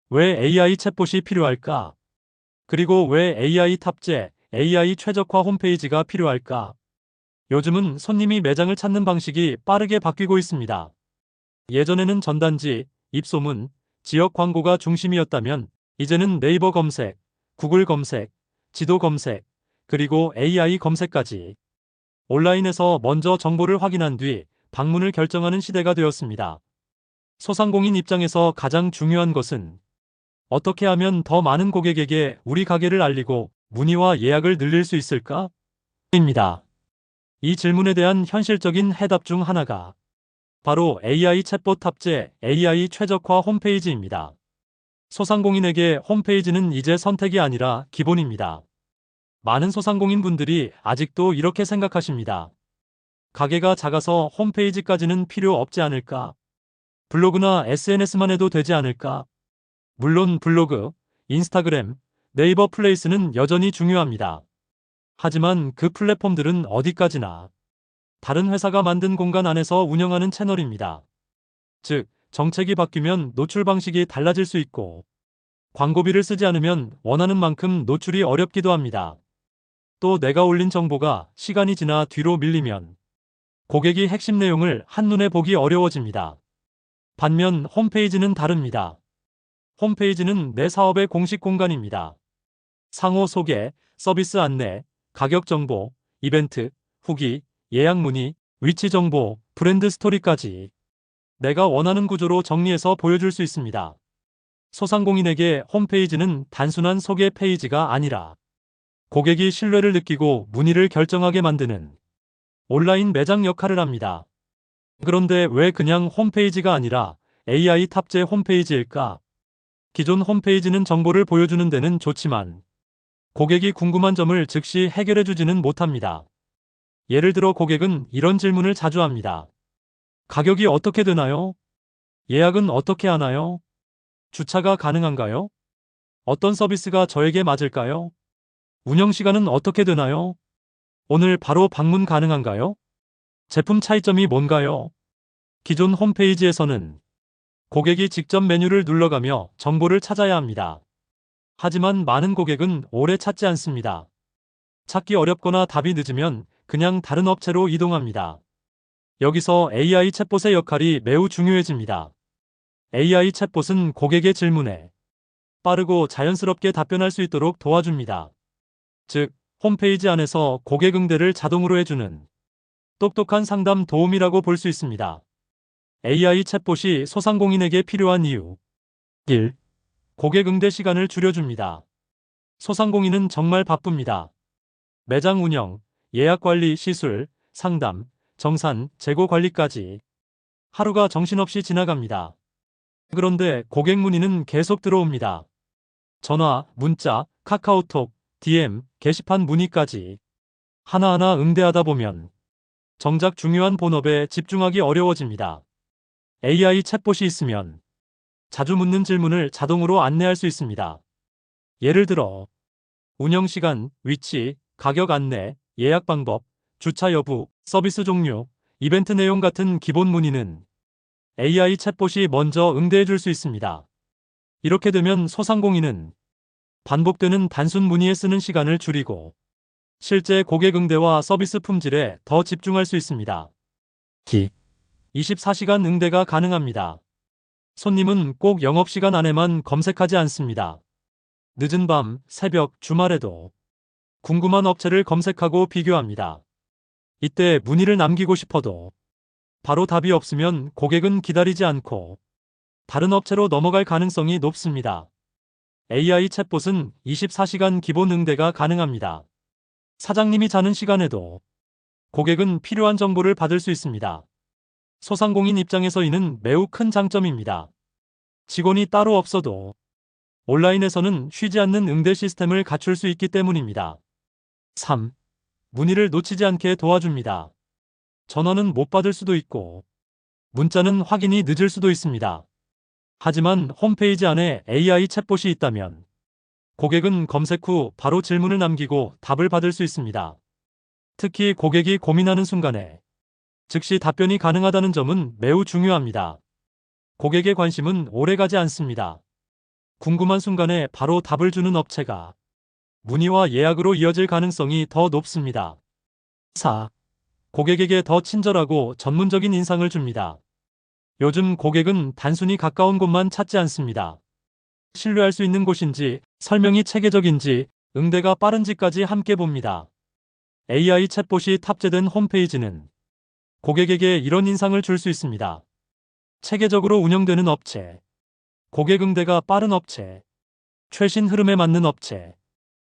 왜 AI 챗봇이 필요할까? 그리고 왜 AI 탑재, AI 최적화 홈페이지가 필요할까? 요즘은 손님이 매장을 찾는 방식이 빠르게 바뀌고 있습니다. 예전에는 전단지, 입소문, 지역 광고가 중심이었다면 이제는 네이버 검색, 구글 검색, 지도 검색, 그리고 AI 검색까지 온라인에서 먼저 정보를 확인한 뒤 방문을 결정하는 시대가 되었습니다. 소상공인 입장에서 가장 중요한 것은 어떻게 하면 더 많은 고객에게 우리 가게를 알리고 문의와 예약을 늘릴 수 있을까? 입니다. 이 질문에 대한 현실적인 해답 중 하나가 바로 AI 챗봇 탑재 AI 최적화 홈페이지입니다. 소상공인에게 홈페이지는 이제 선택이 아니라 기본입니다. 많은 소상공인 분들이 아직도 이렇게 생각하십니다. 가게가 작아서 홈페이지까지는 필요 없지 않을까? 블로그나 SNS만 해도 되지 않을까? 물론 블로그, 인스타그램, 네이버 플레이스는 여전히 중요합니다. 하지만 그 플랫폼들은 어디까지나 다른 회사가 만든 공간 안에서 운영하는 채널입니다. 즉, 정책이 바뀌면 노출 방식이 달라질 수 있고, 광고비를 쓰지 않으면 원하는 만큼 노출이 어렵기도 합니다. 또 내가 올린 정보가 시간이 지나 뒤로 밀리면 고객이 핵심 내용을 한눈에 보기 어려워집니다. 반면 홈페이지는 다릅니다. 홈페이지는 내 사업의 공식 공간입니다. 상호 소개, 서비스 안내, 가격 정보, 이벤트, 후기, 예약 문의, 위치 정보, 브랜드 스토리까지 내가 원하는 구조로 정리해서 보여줄 수 있습니다. 소상공인에게 홈페이지는 단순한 소개 페이지가 아니라 고객이 신뢰를 느끼고 문의를 결정하게 만드는 온라인 매장 역할을 합니다. 그런데 왜 그냥 홈페이지가 아니라 AI 탑재 홈페이지일까? 기존 홈페이지는 정보를 보여주는 데는 좋지만 고객이 궁금한 점을 즉시 해결해주지는 못합니다. 예를 들어 고객은 이런 질문을 자주 합니다. 가격이 어떻게 되나요? 예약은 어떻게 하나요? 주차가 가능한가요? 어떤 서비스가 저에게 맞을까요? 운영 시간은 어떻게 되나요? 오늘 바로 방문 가능한가요? 제품 차이점이 뭔가요? 기존 홈페이지에서는 고객이 직접 메뉴를 눌러가며 정보를 찾아야 합니다. 하지만 많은 고객은 오래 찾지 않습니다. 찾기 어렵거나 답이 늦으면 그냥 다른 업체로 이동합니다. 여기서 AI 챗봇의 역할이 매우 중요해집니다. AI 챗봇은 고객의 질문에 빠르고 자연스럽게 답변할 수 있도록 도와줍니다. 즉, 홈페이지 안에서 고객 응대를 자동으로 해주는 똑똑한 상담 도움이라고 볼 수 있습니다. AI 챗봇이 소상공인에게 필요한 이유 1. 고객 응대 시간을 줄여줍니다. 소상공인은 정말 바쁩니다. 매장 운영, 예약 관리, 시술, 상담, 정산, 재고 관리까지 하루가 정신없이 지나갑니다. 그런데 고객 문의는 계속 들어옵니다. 전화, 문자, 카카오톡, DM, 게시판 문의까지 하나하나 응대하다 보면 정작 중요한 본업에 집중하기 어려워집니다. AI 챗봇이 있으면 자주 묻는 질문을 자동으로 안내할 수 있습니다. 예를 들어 운영시간, 위치, 가격 안내, 예약 방법, 주차 여부, 서비스 종류, 이벤트 내용 같은 기본 문의는 AI 챗봇이 먼저 응대해 줄 수 있습니다. 이렇게 되면 소상공인은 반복되는 단순 문의에 쓰는 시간을 줄이고 실제 고객 응대와 서비스 품질에 더 집중할 수 있습니다. 24시간 응대가 가능합니다. 손님은 꼭 영업시간 안에만 검색하지 않습니다. 늦은 밤, 새벽, 주말에도 궁금한 업체를 검색하고 비교합니다. 이때 문의를 남기고 싶어도 바로 답이 없으면 고객은 기다리지 않고 다른 업체로 넘어갈 가능성이 높습니다. AI 챗봇은 24시간 기본 응대가 가능합니다. 사장님이 자는 시간에도 고객은 필요한 정보를 받을 수 있습니다. 소상공인 입장에서 이는 매우 큰 장점입니다. 직원이 따로 없어도 온라인에서는 쉬지 않는 응대 시스템을 갖출 수 있기 때문입니다. 3. 문의를 놓치지 않게 도와줍니다. 전화는 못 받을 수도 있고 문자는 확인이 늦을 수도 있습니다. 하지만 홈페이지 안에 AI 챗봇이 있다면 고객은 검색 후 바로 질문을 남기고 답을 받을 수 있습니다. 특히 고객이 고민하는 순간에 즉시 답변이 가능하다는 점은 매우 중요합니다. 고객의 관심은 오래가지 않습니다. 궁금한 순간에 바로 답을 주는 업체가 문의와 예약으로 이어질 가능성이 더 높습니다. 4. 고객에게 더 친절하고 전문적인 인상을 줍니다. 요즘 고객은 단순히 가까운 곳만 찾지 않습니다. 신뢰할 수 있는 곳인지, 설명이 체계적인지, 응대가 빠른지까지 함께 봅니다. AI 챗봇이 탑재된 홈페이지는 고객에게 이런 인상을 줄 수 있습니다. 체계적으로 운영되는 업체, 고객 응대가 빠른 업체, 최신 흐름에 맞는 업체,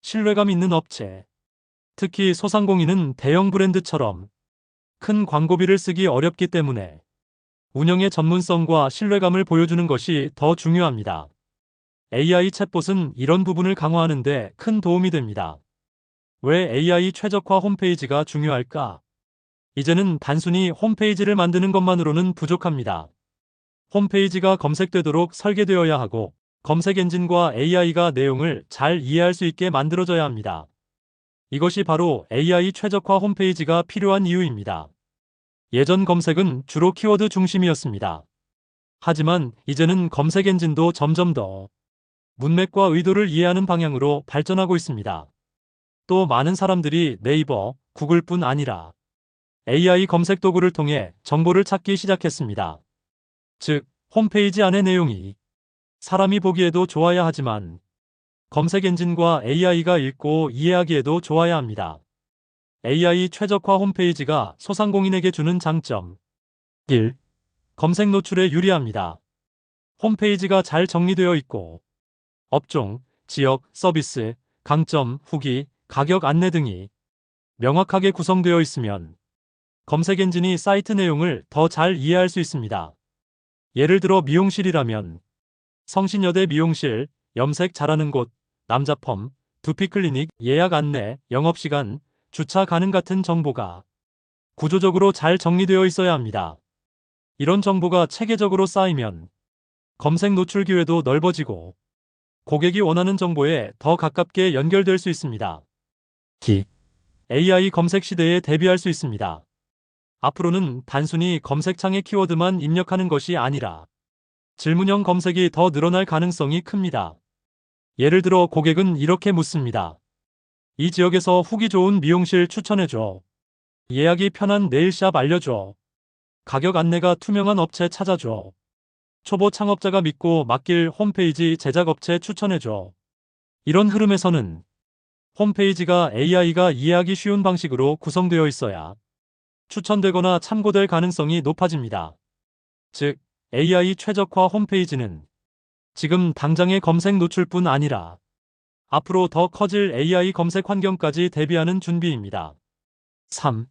신뢰감 있는 업체. 특히 소상공인은 대형 브랜드처럼 큰 광고비를 쓰기 어렵기 때문에 운영의 전문성과 신뢰감을 보여주는 것이 더 중요합니다. AI 챗봇은 이런 부분을 강화하는 데 큰 도움이 됩니다. 왜 AI 최적화 홈페이지가 중요할까? 이제는 단순히 홈페이지를 만드는 것만으로는 부족합니다. 홈페이지가 검색되도록 설계되어야 하고, 검색 엔진과 AI가 내용을 잘 이해할 수 있게 만들어져야 합니다. 이것이 바로 AI 최적화 홈페이지가 필요한 이유입니다. 예전 검색은 주로 키워드 중심이었습니다. 하지만 이제는 검색 엔진도 점점 더 문맥과 의도를 이해하는 방향으로 발전하고 있습니다. 또 많은 사람들이 네이버, 구글뿐 아니라 AI 검색 도구를 통해 정보를 찾기 시작했습니다. 즉, 홈페이지 안의 내용이 사람이 보기에도 좋아야 하지만 검색 엔진과 AI가 읽고 이해하기에도 좋아야 합니다. AI 최적화 홈페이지가 소상공인에게 주는 장점. 1. 검색 노출에 유리합니다. 홈페이지가 잘 정리되어 있고 업종, 지역, 서비스, 강점, 후기, 가격 안내 등이 명확하게 구성되어 있으면 검색 엔진이 사이트 내용을 더 잘 이해할 수 있습니다. 예를 들어 미용실이라면 성신여대 미용실, 염색 잘하는 곳, 남자펌, 두피클리닉, 예약 안내, 영업시간, 주차 가능 같은 정보가 구조적으로 잘 정리되어 있어야 합니다. 이런 정보가 체계적으로 쌓이면 검색 노출 기회도 넓어지고 고객이 원하는 정보에 더 가깝게 연결될 수 있습니다. AI 검색 시대에 대비할 수 있습니다. 앞으로는 단순히 검색창에 키워드만 입력하는 것이 아니라 질문형 검색이 더 늘어날 가능성이 큽니다. 예를 들어 고객은 이렇게 묻습니다. 이 지역에서 후기 좋은 미용실 추천해줘. 예약이 편한 네일샵 알려줘. 가격 안내가 투명한 업체 찾아줘. 초보 창업자가 믿고 맡길 홈페이지 제작 업체 추천해줘. 이런 흐름에서는 홈페이지가 AI가 이해하기 쉬운 방식으로 구성되어 있어야 추천되거나 참고될 가능성이 높아집니다. 즉, AI 최적화 홈페이지는 지금 당장의 검색 노출뿐 아니라 앞으로 더 커질 AI 검색 환경까지 대비하는 준비입니다. 3.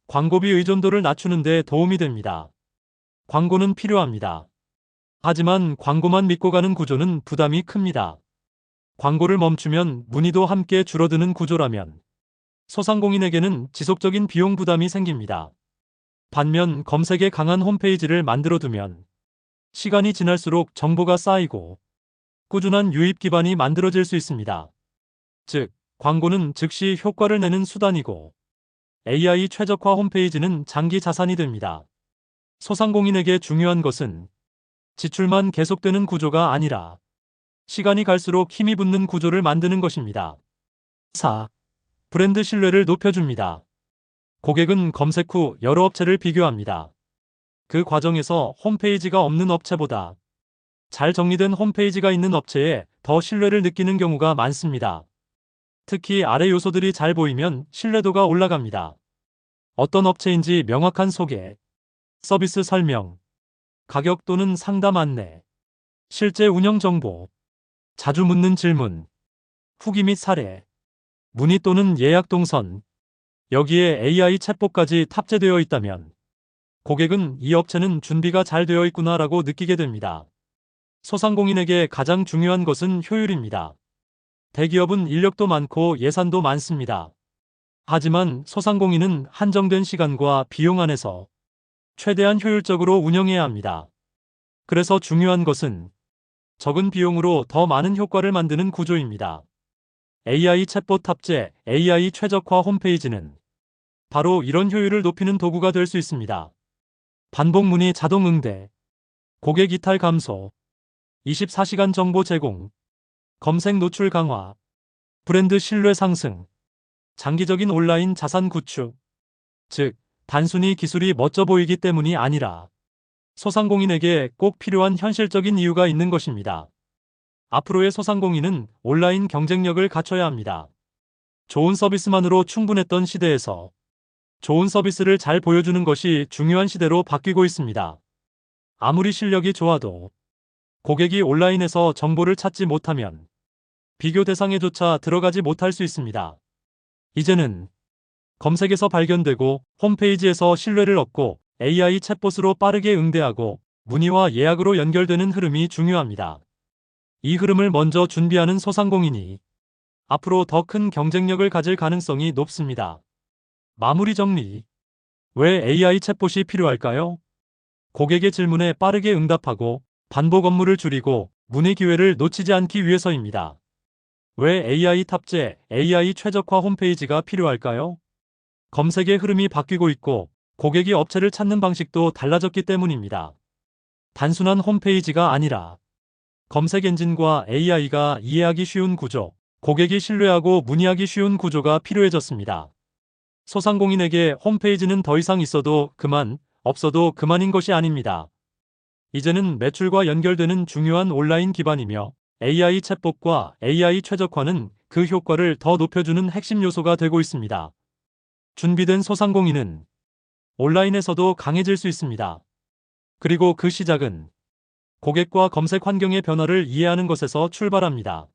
광고비 의존도를 낮추는 데 도움이 됩니다. 광고는 필요합니다. 하지만 광고만 믿고 가는 구조는 부담이 큽니다. 광고를 멈추면 문의도 함께 줄어드는 구조라면 소상공인에게는 지속적인 비용 부담이 생깁니다. 반면 검색에 강한 홈페이지를 만들어두면 시간이 지날수록 정보가 쌓이고 꾸준한 유입 기반이 만들어질 수 있습니다. 즉, 광고는 즉시 효과를 내는 수단이고 AI 최적화 홈페이지는 장기 자산이 됩니다. 소상공인에게 중요한 것은 지출만 계속되는 구조가 아니라 시간이 갈수록 힘이 붙는 구조를 만드는 것입니다. 4. 브랜드 신뢰를 높여줍니다. 고객은 검색 후 여러 업체를 비교합니다. 그 과정에서 홈페이지가 없는 업체보다 잘 정리된 홈페이지가 있는 업체에 더 신뢰를 느끼는 경우가 많습니다. 특히 아래 요소들이 잘 보이면 신뢰도가 올라갑니다. 어떤 업체인지 명확한 소개, 서비스 설명, 가격 또는 상담 안내, 실제 운영 정보, 자주 묻는 질문, 후기 및 사례, 문의 또는 예약 동선, 여기에 AI 챗봇까지 탑재되어 있다면 고객은 이 업체는 준비가 잘 되어 있구나라고 느끼게 됩니다. 소상공인에게 가장 중요한 것은 효율입니다. 대기업은 인력도 많고 예산도 많습니다. 하지만 소상공인은 한정된 시간과 비용 안에서 최대한 효율적으로 운영해야 합니다. 그래서 중요한 것은 적은 비용으로 더 많은 효과를 만드는 구조입니다. AI 챗봇 탑재 AI 최적화 홈페이지는 바로 이런 효율을 높이는 도구가 될 수 있습니다. 반복 문의 자동 응대, 고객 이탈 감소, 24시간 정보 제공, 검색 노출 강화, 브랜드 신뢰 상승, 장기적인 온라인 자산 구축. 즉, 단순히 기술이 멋져 보이기 때문이 아니라 소상공인에게 꼭 필요한 현실적인 이유가 있는 것입니다. 앞으로의 소상공인은 온라인 경쟁력을 갖춰야 합니다. 좋은 서비스만으로 충분했던 시대에서 좋은 서비스를 잘 보여주는 것이 중요한 시대로 바뀌고 있습니다. 아무리 실력이 좋아도 고객이 온라인에서 정보를 찾지 못하면 비교 대상에조차 들어가지 못할 수 있습니다. 이제는 검색에서 발견되고 홈페이지에서 신뢰를 얻고 AI 챗봇으로 빠르게 응대하고 문의와 예약으로 연결되는 흐름이 중요합니다. 이 흐름을 먼저 준비하는 소상공인이 앞으로 더 큰 경쟁력을 가질 가능성이 높습니다. 마무리 정리. 왜 AI 챗봇이 필요할까요? 고객의 질문에 빠르게 응답하고 반복 업무를 줄이고 문의 기회를 놓치지 않기 위해서입니다. 왜 AI 탑재, AI 최적화 홈페이지가 필요할까요? 검색의 흐름이 바뀌고 있고 고객이 업체를 찾는 방식도 달라졌기 때문입니다. 단순한 홈페이지가 아니라 검색 엔진과 AI가 이해하기 쉬운 구조, 고객이 신뢰하고 문의하기 쉬운 구조가 필요해졌습니다. 소상공인에게 홈페이지는 더 이상 있어도 그만, 없어도 그만인 것이 아닙니다. 이제는 매출과 연결되는 중요한 온라인 기반이며 AI 챗봇과 AI 최적화는 그 효과를 더 높여주는 핵심 요소가 되고 있습니다. 준비된 소상공인은 온라인에서도 강해질 수 있습니다. 그리고 그 시작은 고객과 검색 환경의 변화를 이해하는 것에서 출발합니다.